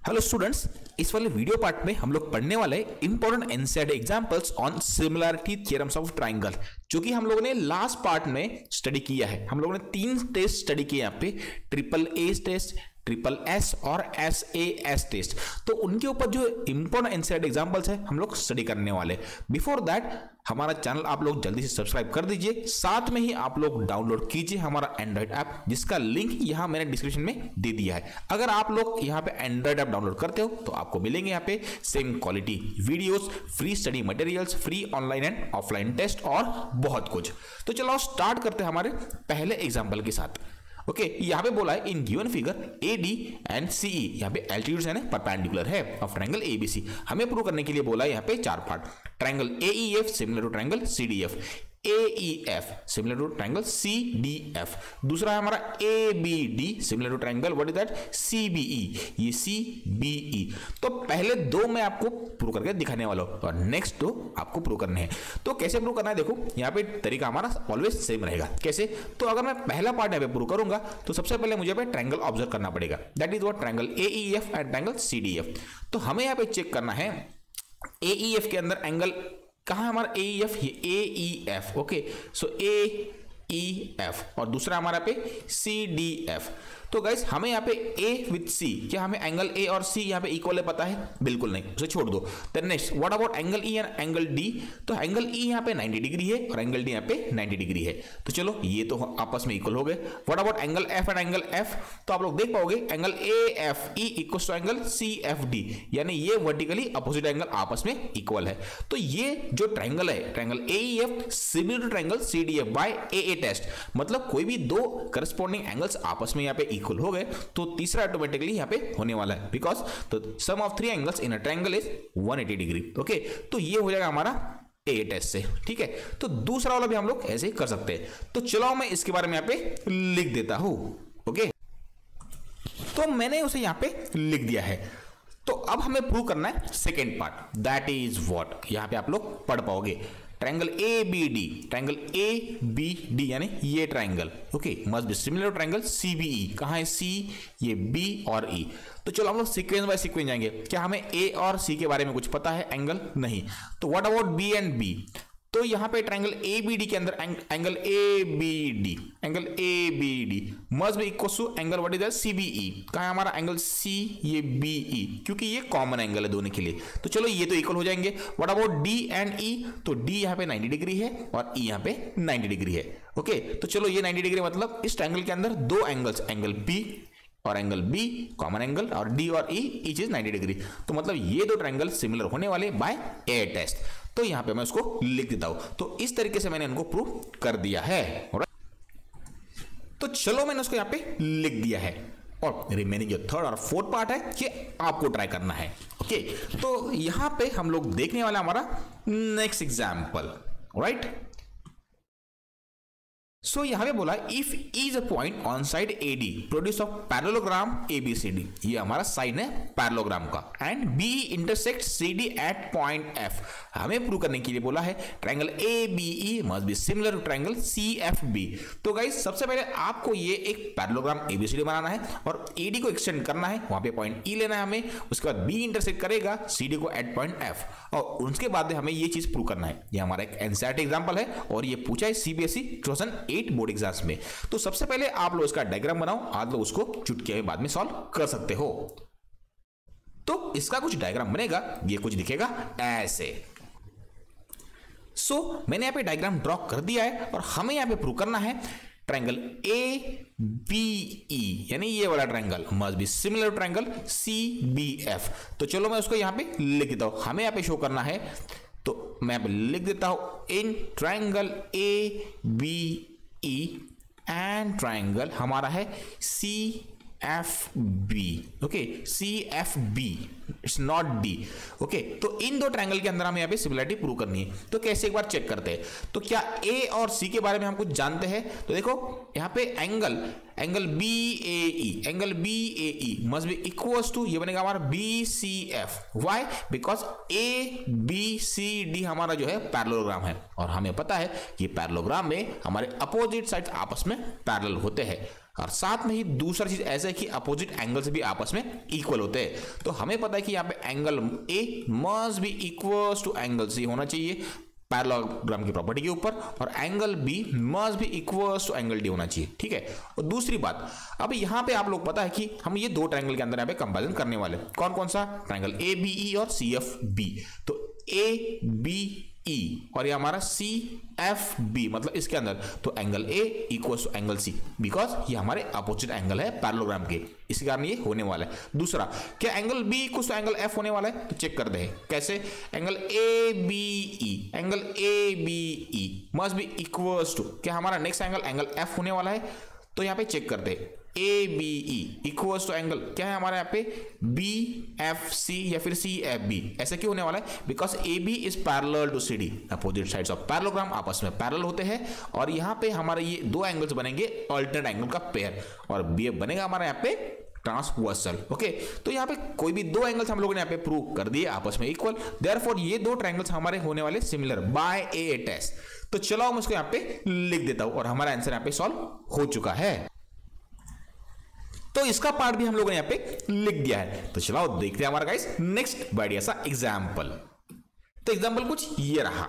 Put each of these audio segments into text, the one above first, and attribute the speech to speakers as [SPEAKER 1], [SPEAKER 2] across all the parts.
[SPEAKER 1] Hello students, इस वाले video part में हम लोग पढ़ने वाले important NCERT examples on similarity theorems of triangle, जो कि हम लोगों ने लास्ट पार्ट में स्टडी किया है। हम लोगों ने 3 टेस्ट स्टडी किए यहाँ पे, triple A test, triple S और SAS टेस्ट। तो उनके ऊपर जो इंपॉर्टेंट एनसीईआरटी एग्जांपल्स है हम लोग स्टडी करने वाले। बिफोर दैट हमारा चैनल आप लोग जल्दी से सब्सक्राइब कर दीजिए, साथ में ही आप लोग डाउनलोड कीजिए हमारा एंड्रॉइड ऐप, जिसका लिंक यहाँ मैंने डिस्क्रिप्शन में दे दिया है। अगर आप लोग यहाँ पे एंड्रॉइड ऐप डाउनलोड करते हो तो आपको मिलेंगे यहाँ पे same quality videos, free study materials, free online and offline test और बहुत कुछ। तो चलो स्टार्ट करते हैं हमारे पहले एग्जाम्पल के साथ। ओके, यहाँ पे बोला है in given figure AD and CE, यहाँ पे एल्टीट्यूड्स है ना परपेंडिकुलर है ऑफ ट्रायंगल ABC। हमें प्रूव करने के लिए बोला है यहाँ पे 4 part. Triangle AEF similar to triangle CDF, AEF similar to triangle CDF, दूसरा है हमारा ABD similar to triangle what is that CBE, ये CBE। तो पहले 2 मैं आपको प्रूव करके दिखाने वाला हूं और नेक्स्ट 2 आपको प्रूव करने हैं। तो कैसे प्रूव करना है, देखो यहाँ पे तरीका हमारा ऑलवेज सेम रहेगा। कैसे? तो अगर मैं पहला पार्ट यहाँ पे प्रूव करूंगा तो सबसे पहले मुझे पे ट्रायंगल ऑब्जर्व करना पड़ेगा, that is what triangle AEF and triangle CDF। तो हमें यहाँ पे चेक करना है AEF के अंदर एंगल कहां, हमारा AEF ये AEF। ओके, सो AEF और दूसरा हमारा पे CDF। तो गाइस हमें यहाँ पे A विद C, क्या हमें एंगल A और C यहाँ पे इक्वल है पता है? बिल्कुल नहीं, उसे छोड़ दो। Then next what about angle E and angle D? तो एंगल E यहाँ पे 90 डिग्री है और एंगल D यहाँ पे 90 डिग्री है। तो चलो ये तो आपस में इक्वल हो गए। What about angle F and angle F? तो आप लोग देख पाओगे angle AFE equals to angle CFD, यानी ये वर्टिकली अपोजिट एंगल आपस में इक्वल है। तो ये जो ट्रायंगल है triangle AEF similar to triangle CDF by AA test, मतलब कोई भी 2 करस्पॉन्डिंग एंगल्स आपस में यहाँ पे इक्वल हो गए तो तीसरा ऑटोमेटिकली यहाँ पे होने वाला है, बिकॉज तो sum of 3 angles in a triangle is 180 degree. Okay, तो ये हो जाएगा हमारा A टेस्ट से। ठीक है, तो दूसरा वाला भी हम लोग ऐसे ही कर सकते हैं। तो चलो मैं इसके बारे में यहाँ पे लिख देता हूं। ओके, तो मैंने उसे यहाँ पे लिख दिया है। तो अब हमें प्रूव करना है second part, that is what, यहाँ पे आप लोग पढ़ पाओगे ट्रायंगल ABD, ट्रायंगल ABD यानी ये triangle okay must be similar to triangle CBE। कहां है C, ये B और E। तो चलो हम लोग सीक्वेंस बाय सीक्वेंस जाएंगे। क्या हमें A और C के बारे में कुछ पता है? एंगल नहीं। तो what about B and B? तो यहां पे ट्रायंगल ABD के अंदर angle ABD must be equal to angle what is that CBE। कहां है हमारा एंगल C, ये BE, क्योंकि ये कॉमन एंगल है दोनों के लिए। तो चलो ये तो इक्वल हो जाएंगे। What about D and E? तो D यहां पे 90 डिग्री है और E यहां पे 90 डिग्री है। ओके, तो चलो ये 90 डिग्री मतलब इस ट्रायंगल के अंदर 2 एंगल्स, एंगल B और एंगल B कॉमन एंगल, और D और E ईच इज 90 डिग्री। तो मतलब ये 2 ट्रायंगल सिमिलर होने वाले बाय A टेस्ट। तो यहां पे मैं उसको लिख देता हूं। तो इस तरीके से मैंने इनको प्रूव कर दिया है। तो चलो मैंने उसको यहां पे लिख दिया है और रिमेनिंग जो थर्ड और फोर्थ पार्ट है ये आपको ट्राई करना है। ओके, तो यहां पे हम लोग देखने वाला हमारा नेक्स्ट एग्जांपल, राइट। सो यहां पे बोला if is a point on side AD produce of parallelogram ABCD, ये हमारा साइन है पैरेललोग्राम का, and BE intersect CD at point F। हमें प्रूव करने के लिए बोला है triangle ABE must be similar to triangle CFB। तो गाइस सबसे पहले आपको ये एक पैरेललोग्राम ABCD बनाना है और AD को एक्सटेंड करना है, वहां पे पॉइंट E लेना है हमें, उसके बाद B इंटरसेक्ट करेगा CD को एट पॉइंट F, और उसके बाद हमें ये चीज प्रूव करना है। ये हमारा एक एनसीईआरटी एग्जांपल है और ये पूछा है CBSE 2008 बोर्ड एग्जाम्स में। तो सबसे पहले आप लोग इसका डायग्राम बनाओ, आप लोग उसको चुटकी में बाद में सॉल्व कर सकते हो। तो इसका कुछ डायग्राम बनेगा, ये कुछ दिखेगा ऐसे। मैंने यहां पे डायग्राम ड्रॉ कर दिया है और हमें यहां पे प्रूव करना है ट्रायंगल ABE यानी ये वाला triangle must be similar to triangle CBF। तो चलो मैं उसको यहां पे लिख देता हूं, हमें यहां पे शो करना है। तो मैं यहां पे लिख देता हूं in triangle ABE and triangle हमारा है CFB। Okay, CFB, it's not D। Okay, तो इन 2 ट्रायंगल के अंदर हमें यहाँ पे सिमिलरिटी प्रूव करनी है। तो कैसे, एक बार चेक करते हैं। तो क्या A और C के बारे में हम कुछ जानते हैं? तो देखो यहाँ पे angle BAE must be equals to, ये बनेगा हमारा BCF। व्हाई? बिकॉज ABCD हमारा जो है पैरेललोग्राम है और हमें पता है कि पैरेललोग्राम में हमारे अपोजिट साइड्स आपस में पैरेलल होते हैं। और साथ में ही दूसरा चीज ऐसा है कि अपोजिट एंगल्स भी आपस में इक्वल होते हैं। तो हमें पता है कि यहाँ पे angle A must be equals to angle C होना चाहिए पैरेललोग्राम की प्रॉपर्टी के ऊपर, और angle B must be equals to angle D होना चाहिए, ठीक है। और दूसरी बात, अब यहाँ पे आप लोग पता है कि हम ये दो ट्रायंगल के अंदर यहाँ पे कंपैरिजन करने वाले, कौन कौन सा, ट्रायंगल ए बी ई और सी एफ बी। तो ए बी ई और ये हमारा सी एफ बी, मतलब इसके अंदर तो angle A equals to angle C, because ये हमारे अपोजिट एंगल है पैरेललोग्राम के, इसी कारण ये होने वाला है। दूसरा, क्या angle B equals to angle F होने वाला है, तो चेक करते हैं कैसे। Angle A B E, angle A B E must be equals to, क्या हमारा नेक्स्ट एंगल एफ होने वाला है, तो यहाँ पे चेक करते हैं A B E equals to angle क्या है हमारे यहाँ पे बी एफ सी या फिर सी एफ बी। ऐसा क्यों होने वाला है, because A B is parallel to C D, opposite sides of parallelogram आपस में पैरेलल होते हैं, और यहाँ पे हमारे ये दो एंगल्स बनेंगे अल्टरनेट एंगल का पेयर, और बी एफ बनेगा हमारे यहाँ पे ट्रांसवर्सल। ओके, तो यहाँ पे कोई भी दो एंगल्स हम लोगों ने यहाँ पे प्रूव कर दिए आपस में इक्वल, देयरफॉर ये दो ट्रायंगल्स हमारे होने वाले सिमिलर बाय ए टेस्ट। तो चलो मैं इसको यहाँ पे लिख देता हूं और हमारा आंसर यहाँ पे सॉल्व हो चुका है। तो इसका पार्ट भी हम लोगों ने यहाँ पे लिख दिया है। तो चलो देखते हैं हमारा गाइस नेक्स्ट बढ़िया सा एग्जाम्पल। तो एग्जाम्पल कुछ ये रहा,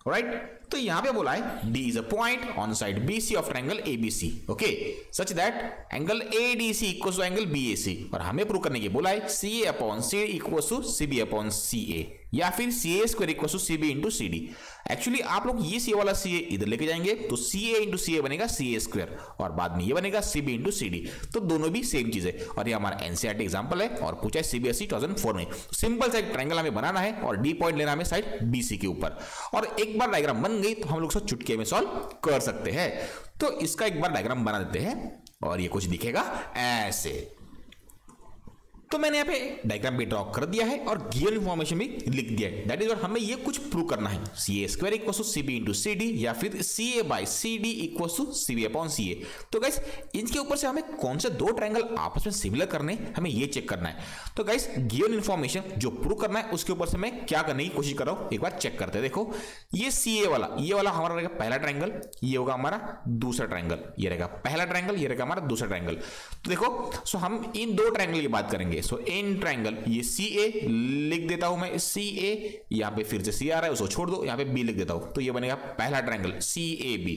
[SPEAKER 1] राइट। तो यहां पे बोला है D is a point on side BC of triangle ABC, okay, such that angle ADC equals to angle BAC, और हमें प्रूव करने के बोला है CA upon CD equals to CB upon CA, या फिर CA square equals to CB into CD। Actually आप लोग ये CA वाला CA इधर लेके जाएंगे तो CA इंटू CA बनेगा CA स्क्वायर, और बाद में ये बनेगा CB इंटू CD, तो दोनों भी सेम चीज है, और ये हमारा NCERT एग्जाम्पल है और पूछा है CBSE 2004 में। सिंपल सा एक ट्रायंगल हमें बनाना है और D पॉइंट लेना हमें साइड BC के ऊपर, और एक बार डायग्राम बन गई तो हम लोग चुटकी में सॉल्व कर सकते हैं। तो इसका एक बार डायग्राम बना देते हैं और ये कुछ दिखेगा ऐसे। तो मैंने यहाँ पे डायग्राम भी ड्रॉ कर दिया है और गिवन इंफॉर्मेशन भी लिख दिया है, दैट इज व्हाट हमें ये कुछ प्रूव करना है। CA square equals to CB into CD, या फिर CA by CD equals to CB upon CA। तो गाइस इनके ऊपर से हमें कौन से दो ट्रायंगल आपस में सिमिलर करने हमें ये चेक करना है। तो गाइस गिवन इंफॉर्मेशन जो प्रूव करना है उसके ऊपर से मैं क्या करने की कोशिश कर रहा हूं, एक बार चेक करते हैं। देखो ये CA वाला, ये वाला हमारा रहेगा पहला ट्रायंगल, ये होगा हमारा दूसरा ट्रायंगल, ये रहेगा पहला ट्रायंगल, ये रहेगा हमारा दूसरा ट्रायंगल। तो देखो सो हम इन दो ट्रायंगल की बात करेंगे। सो इन ट्रायंगल ये CA लिख देता हूं मैं, CA, यहां पे फिर से C आ रहा है उसको छोड़ दो, यहां पे B लिख देता हूं, तो ये बनेगा पहला ट्रायंगल CAB।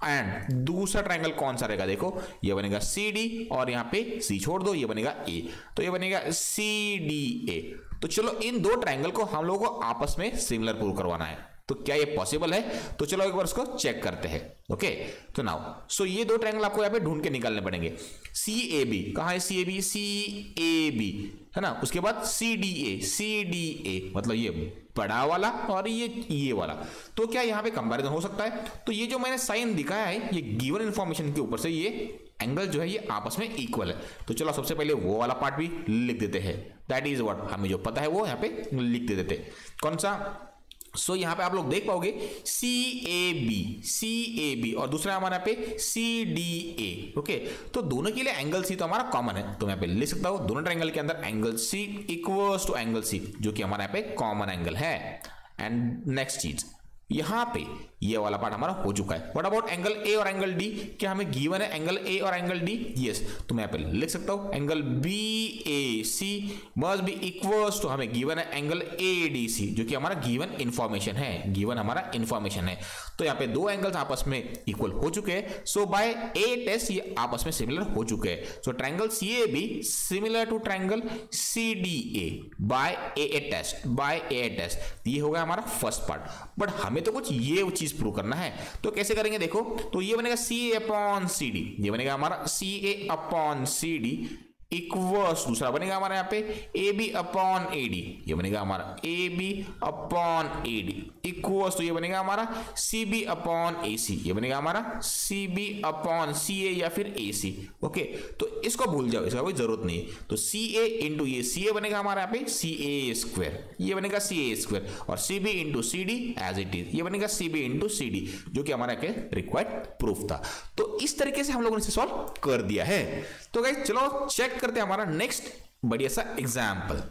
[SPEAKER 1] एंड दूसरा ट्रायंगल कौन सा रहेगा, देखो ये बनेगा CD, और यहां पे C छोड़ दो, ये बनेगा A, तो ये बनेगा CDA। तो चलो इन दो ट्रायंगल को हम लोगों को आपस में सिमिलर प्रूव करवाना है, तो क्या ये पॉसिबल है, तो चलो एक बार उसको चेक करते हैं। ओके, तो नाउ सो ये दो ट्रायंगल आपको यहाँ पे ढूंढ के निकालने पड़ेंगे। CAB कहाँ है, CAB है ना, उसके बाद CDA मतलब ये बड़ा वाला और ये वाला। तो क्या यहाँ पे कंपैरिजन हो सकता है, तो ये जो मैंने साइन दिखाया है ये गिवन इंफॉर्मेशन के ऊपर से ये एंगल जो है ये आपस में इक्वल है। तो चलो सबसे पहले वो वाला पार्ट भी लिख देते हैं, दैट इज व्हाट हमें जो पता है वो यहाँ पे लिख देते हैं। कौन सा, सो यहां पे आप लोग देख पाओगे CAB और दूसरा हमारे यहाँ पे CDA। ओके, तो दोनों के लिए एंगल C तो हमारा कॉमन है, तो मैं यहाँ पे लिख सकता हूं दोनों ट्रायंगल के अंदर angle C equals to angle C, जो कि हमारे यहाँ पे कॉमन एंगल है। एंड नेक्स्ट चीज यहां पे ये वाला पार्ट हमारा हो चुका है। व्हाट अबाउट एंगल A और एंगल D, क्या हमें गिवन है एंगल A और एंगल D, यस, तो मैं यहाँ पे लिख सकता हूं angle BAC must be equals to, हमें गिवन है एंगल ADC, जो कि हमारा गिवन इंफॉर्मेशन है, गिवन हमारा इंफॉर्मेशन है। तो यहाँ पे दो एंगल्स आपस में इक्वल हो चुके हैं, सो बाय ए टेस्ट ये आपस में सिमिलर हो चुके हैं। So triangle CAB similar to triangle CDA by a test, ये होगा हमारा फर्स्ट पार्ट। बट हमें तो कुछ ये चीज प्रूव करना है, तो कैसे करेंगे, देखो तो ये बनेगा CA अपॉन CD, ये बनेगा हमारा CA अपॉन CD इक्वल्स, दूसरा बनेगा हमारा यहाँ पे AB अपॉन AD, ये बनेगा हमारा AB अपॉन AD इक्वल्स, तो ये बनेगा हमारा CB अपॉन AC, ये बनेगा हमारा CB अपॉन CA या फिर AC। ओके, तो इसको भूल जाओ, इसका कोई जरूरत नहीं है। तो CA इंटू ये CA बनेगा हमारा यहाँ पे CA स्क्वायर, ये बनेगा CA स्क्वायर, और CB into CD as it is, ये बनेगा CB इंटू CD, जो कि हमारा क्या रिक्वायर्ड प्रूफ था। तो इस तरीके से हम लोगों ने इसे सॉल्व कर दिया है। तो गाइस चलो चेक करते हैं हमारा नेक्स्ट बढ़िया सा एग्जाम्पल।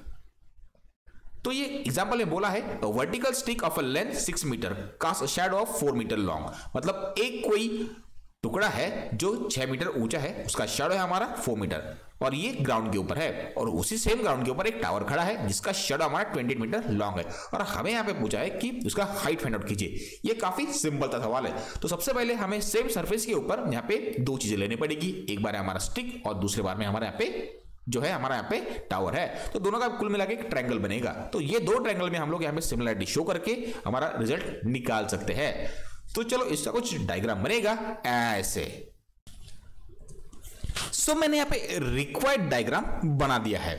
[SPEAKER 1] तो ये एग्जाम्पल में बोला है vertical stick of a length 6 metre cast a shadow of 4 metre long, मतलब एक कोई टुकड़ा है जो 6 मीटर ऊंचा है, उसका शैडो है हमारा 4 मीटर और ये ग्राउंड के ऊपर है। और उसी सेम ग्राउंड के ऊपर एक टावर खड़ा है जिसका शैडो हमारा 28 मीटर लॉन्ग है और हमें यहाँ पे पूछा है कि उसका हाइट फाइंड आउट कीजिए। ये काफी सिंपल सा सवाल है। तो सबसे पहले हमें सेम सरफेस के ऊपर यहाँ पे दो चीजें लेनी पड़ेगी, एक बार है हमारा स्टिक और दूसरे बार में हमारे यहाँ पे जो है हमारा यहाँ पे टावर है। तो दोनों का कुल मिला के एक ट्रायंगल बनेगा। तो ये दो ट्रायंगल में हम लोग यहाँ पे सिमिलरिटी शो करके हमारा रिजल्ट निकाल सकते हैं। तो चलो इसका कुछ डायग्राम बनेगा ऐसे। सो मैंने यहाँ पे रिक्वायर्ड डायग्राम बना दिया है।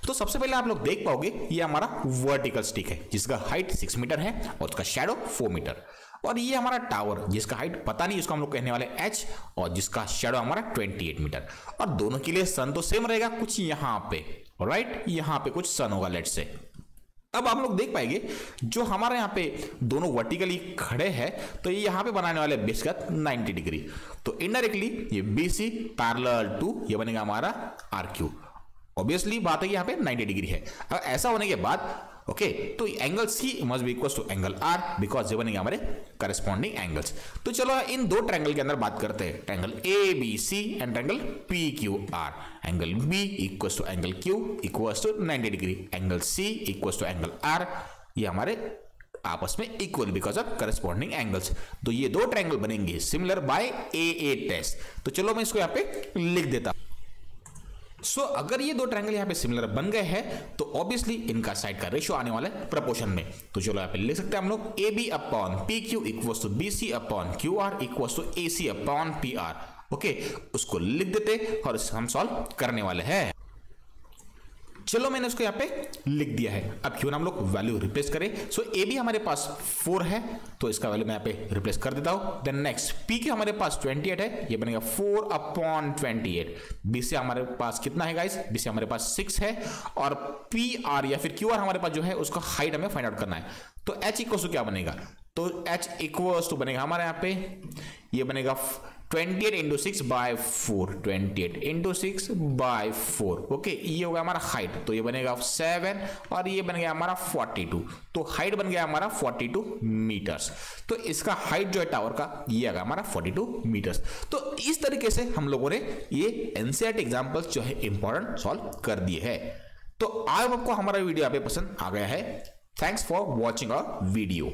[SPEAKER 1] तो सबसे पहले आप लोग देख पाओगे ये हमारा वर्टिकल स्टिक है जिसका हाइट 6 मीटर है और उसका शैडो 4 मीटर। और ये हमारा टावर जिसका हाइट पता नहीं, उसको हम लोग कहने वाले h और जिसका शैडो हमारा 28 मीटर। और दोनों के लिए सन तो सेम रहेगा, कुछ यहां पे राइट, यहां पे कुछ सन होगा लेट्स से। अब आप लोग देख पाएंगे जो हमारे यहाँ पे दोनों वर्टिकली खड़े हैं तो ये यहाँ पे बनाने वाले बेस का 90 डिग्री। तो इनडायरेक्टली ये BC पैरेलल टू ये बनेगा हमारा RQ। ऑब्वियसली बात है कि यहाँ पे 90 डिग्री है। अब ऐसा होने के बाद ओके तो angle C must be equal to angle R because ये बनेंगे हमारे करस्पॉन्डिंग एंगल्स। तो चलो इन दो ट्रायंगल के अंदर बात करते हैं, triangle ABC and triangle PQR। Angle B equal to angle Q equal to 90 degree, angle C equal to angle R, ये हमारे आपस में equal because of corresponding angles. तो ये दो ट्रायंगल बनेंगे सिमिलर बाय AA टेस्ट। तो चलो मैं इसको यहाँ पे लिख देता हूं। सो अगर ये दो ट्रायंगल यहाँ पे सिमिलर बन गए हैं तो ऑब्वियसली इनका साइड का रेशियो आने वाला है प्रोपोर्शन में। तो चलो यहाँ पे लिख सकते हैं हम लोग AB upon PQ equals to BC upon QR equals to AC upon PR। Okay उसको लिख देते और हम सॉल्व करने वाले हैं। चलो मैंने उसको यहाँ पे लिख दिया है। अब क्यों ना हम लोग वैल्यू रिप्लेस करें। सो AB हमारे पास 4 है तो इसका वैल्यू मैं यहाँ पे रिप्लेस कर देता हूं। देन नेक्स्ट PQ हमारे पास 28 है, ये बनेगा 4 अपॉन 28। BC हमारे पास कितना है गाइस, BC हमारे पास 6 है और PR या फिर QR हमारे पास जो है उसका हाइट हमें फाइंड आउट करना है। तो H इक्वल्स टू क्या बनेगा, तो H इक्वल्स टू बनेगा हमारे यहाँ पे ये बनेगा 28 into 6 by 4, 28 into 6 by 4। Okay ये होगा हमारा हाइट, तो ये बनेगा 7 और ये बन गया हमारा 42। तो हाइट बन गया हमारा 42 मीटर्स। तो इसका हाइट जो है टावर का ये आएगा हमारा 42 मीटर्स। तो इस तरीके से हम लोगों ने ये NCERT एग्जाम्पल्स जो है इंपॉर्टेंट सॉल्व कर दिए है। तो आज आपको हमारा वीडियो यहाँ पे पसंद आ गया है। Thanks for watching our video.